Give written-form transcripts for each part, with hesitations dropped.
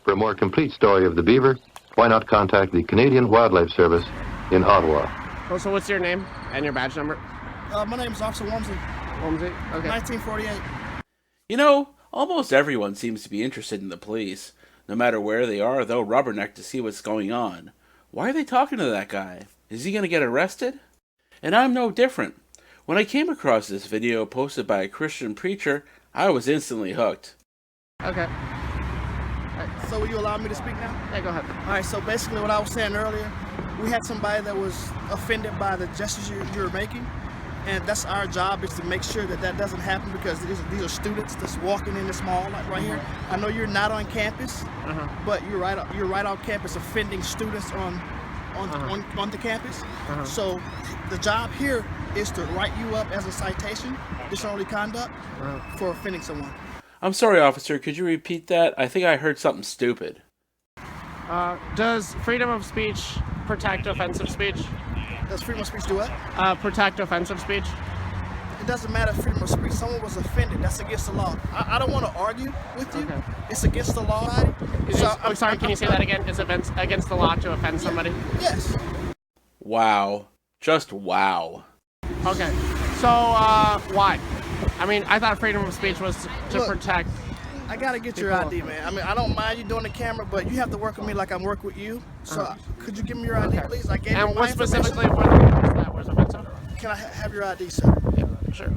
For a more complete story of the beaver, why not contact the Canadian Wildlife Service in Ottawa? Oh, so what's your name and your badge number? My name is Officer Womsey. Womsey? Okay. 1948. You know, almost everyone seems to be interested in the police. No matter where they are, they'll rubberneck to see what's going on. Why are they talking to that guy? Is he going to get arrested? And I'm no different. When I came across this video posted by a Christian preacher, I was instantly hooked. Okay. So will you allow me to speak now? Yeah, go ahead. All right, so basically what I was saying earlier, we had somebody that was offended by the gestures you're making, and that's our job, is to make sure that that doesn't happen, because these are students that's walking in this mall, like right here. I know you're not on campus, but you're right on campus offending students on the campus. So the job here is to write you up as a citation, disorderly conduct, for offending someone. I'm sorry, officer, could you repeat that? I think I heard something stupid. Does freedom of speech protect offensive speech? Does freedom of speech do what? Protect offensive speech? It doesn't matter if freedom of speech. Someone was offended. That's against the law. I don't want to argue with you. Okay. It's against the law. I'm sorry, can you say that again? It's against the law to offend somebody? Yes. Wow. Just wow. Okay. So, why? I mean, I thought freedom of speech was to protect. I gotta get your ID, man. I mean, I don't mind you doing the camera, but you have to work with me like I'm working with you. So, could you give me your ID, please? I gave you And my what specifically information. was that was offensive? Can I have your ID, sir? Yeah, sure.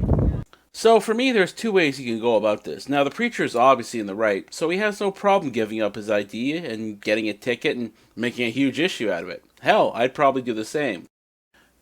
So for me, there's two ways you can go about this. Now, the preacher is obviously in the right, so he has no problem giving up his ID and getting a ticket and making a huge issue out of it. Hell, I'd probably do the same.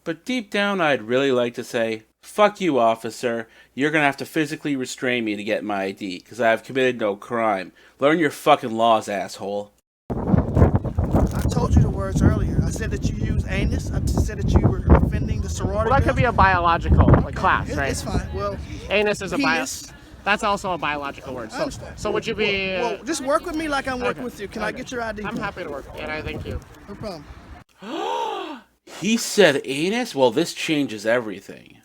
But deep down, I'd really like to say, fuck you, officer. You're gonna have to physically restrain me to get my ID, because I have committed no crime. Learn your fucking laws, asshole. I told you the words earlier. I said that you use anus. I said that you were offending the sorority. Well, that could be a biological class, right? It's fine. Well, anus is a penis. That's also a biological word. I understand. So would you be? Well, just work with me like I'm working with you. Can I get your ID? I'm happy to work, and I thank you. No problem. He said anus? Well, this changes everything.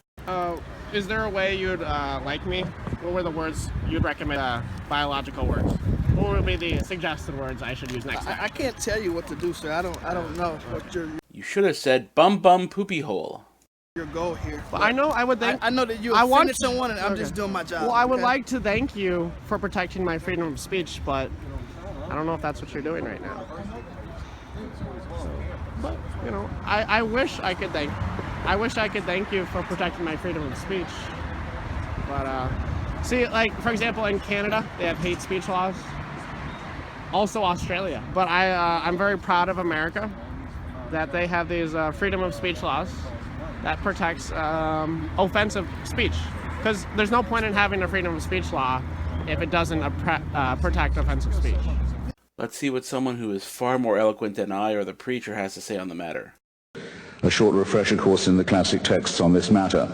Is there a way you'd like me? What were the words you'd recommend? Biological words. What would be the suggested words I should use next time? I can't tell you what to do, sir. I don't know what You should have said bum poopy hole. your goal here. Well, I know I would think. I know that you I offended want someone, and I'm Okay. just doing my job. Well, I would okay? like to thank you for protecting my freedom of speech, but I don't know if that's what you're doing right now. But you know, I wish I could thank you for protecting my freedom of speech. But see, like for example, in Canada they have hate speech laws. Also Australia. But I'm very proud of America that they have these freedom of speech laws that protects offensive speech. Because there's no point in having a freedom of speech law if it doesn't protect offensive speech. Let's see what someone who is far more eloquent than I or the preacher has to say on the matter. A short refresher course in the classic texts on this matter,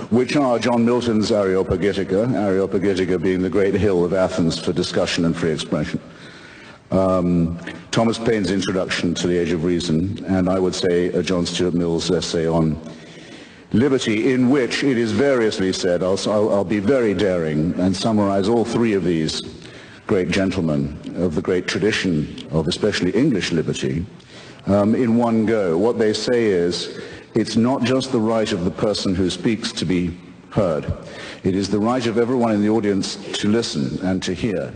which are John Milton's Areopagitica being the great hill of Athens for discussion and free expression, Thomas Paine's Introduction to the Age of Reason, and I would say John Stuart Mill's essay on liberty, in which it is variously said, I'll be very daring and summarize all three of these great gentlemen of the great tradition of especially English liberty, in one go. What they say is, it's not just the right of the person who speaks to be heard. It is the right of everyone in the audience to listen and to hear.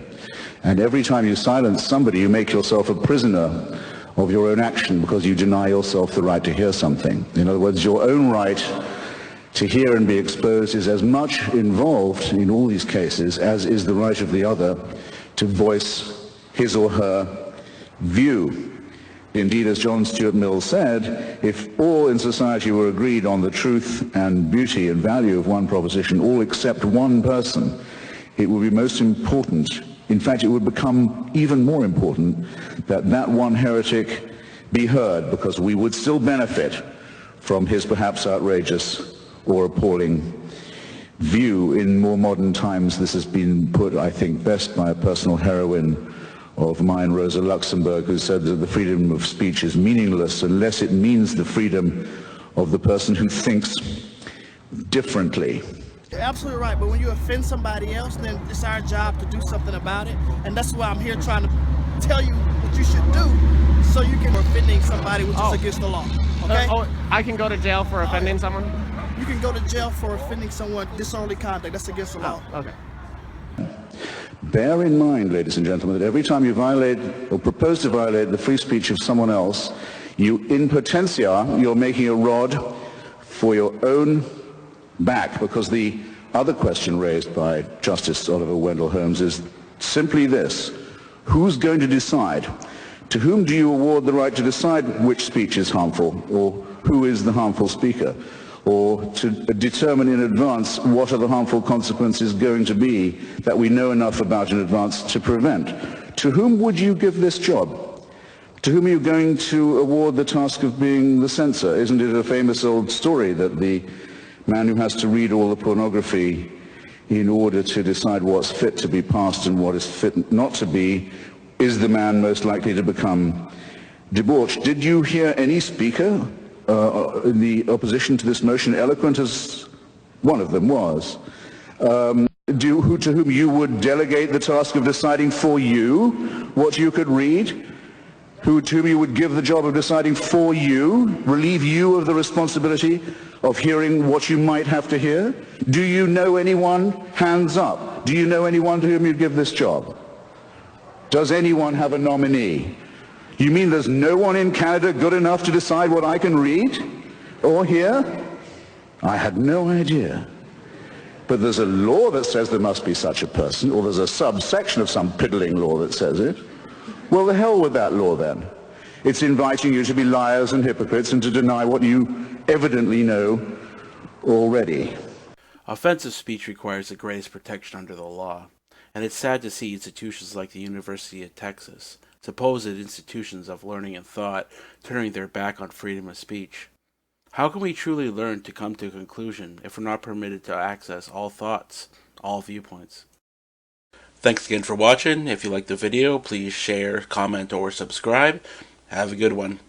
And every time you silence somebody, you make yourself a prisoner of your own action because you deny yourself the right to hear something. In other words, your own right to hear and be exposed is as much involved in all these cases as is the right of the other to voice his or her view. Indeed, as John Stuart Mill said, if all in society were agreed on the truth and beauty and value of one proposition, all except one person, it would be most important, in fact it would become even more important, that that one heretic be heard, because we would still benefit from his perhaps outrageous or appalling view. In more modern times this has been put, I think, best by a personal heroine of mine, Rosa Luxemburg, who said that the freedom of speech is meaningless unless it means the freedom of the person who thinks differently. You're absolutely right, but when you offend somebody else, then it's our job to do something about it, and that's why I'm here trying to tell you what you should do, so you can offending somebody which Oh. is against the law. Okay? I can go to jail for offending someone? You can go to jail for offending someone, disorderly conduct. That's against the law. Okay. Bear in mind, ladies and gentlemen, that every time you violate or propose to violate the free speech of someone else, you, in potentia, you're making a rod for your own back, because the other question raised by Justice Oliver Wendell Holmes is simply this: who's going to decide? To whom do you award the right to decide which speech is harmful, or who is the harmful speaker, or to determine in advance what are the harmful consequences going to be that we know enough about in advance to prevent? To whom would you give this job? To whom are you going to award the task of being the censor? Isn't it a famous old story that the man who has to read all the pornography in order to decide what's fit to be passed and what is fit not to be is the man most likely to become debauched? Did you hear any speaker in the opposition to this motion, eloquent as one of them was, to whom you would delegate the task of deciding for you what you could read? To whom you would give the job of deciding for you, relieve you of the responsibility of hearing what you might have to hear? Do you know anyone? Hands up. Do you know anyone to whom you'd give this job? Does anyone have a nominee? You mean there's no one in Canada good enough to decide what I can read or hear? I had no idea. But there's a law that says there must be such a person, or there's a subsection of some piddling law that says it. Well, the hell with that law then. It's inviting you to be liars and hypocrites and to deny what you evidently know already. Offensive speech requires the greatest protection under the law, and it's sad to see institutions like the University of Texas, supposed institutions of learning and thought, turning their back on freedom of speech. How can we truly learn to come to a conclusion if we're not permitted to access all thoughts, all viewpoints? Thanks again for watching. If you liked the video, please share, comment, or subscribe. Have a good one.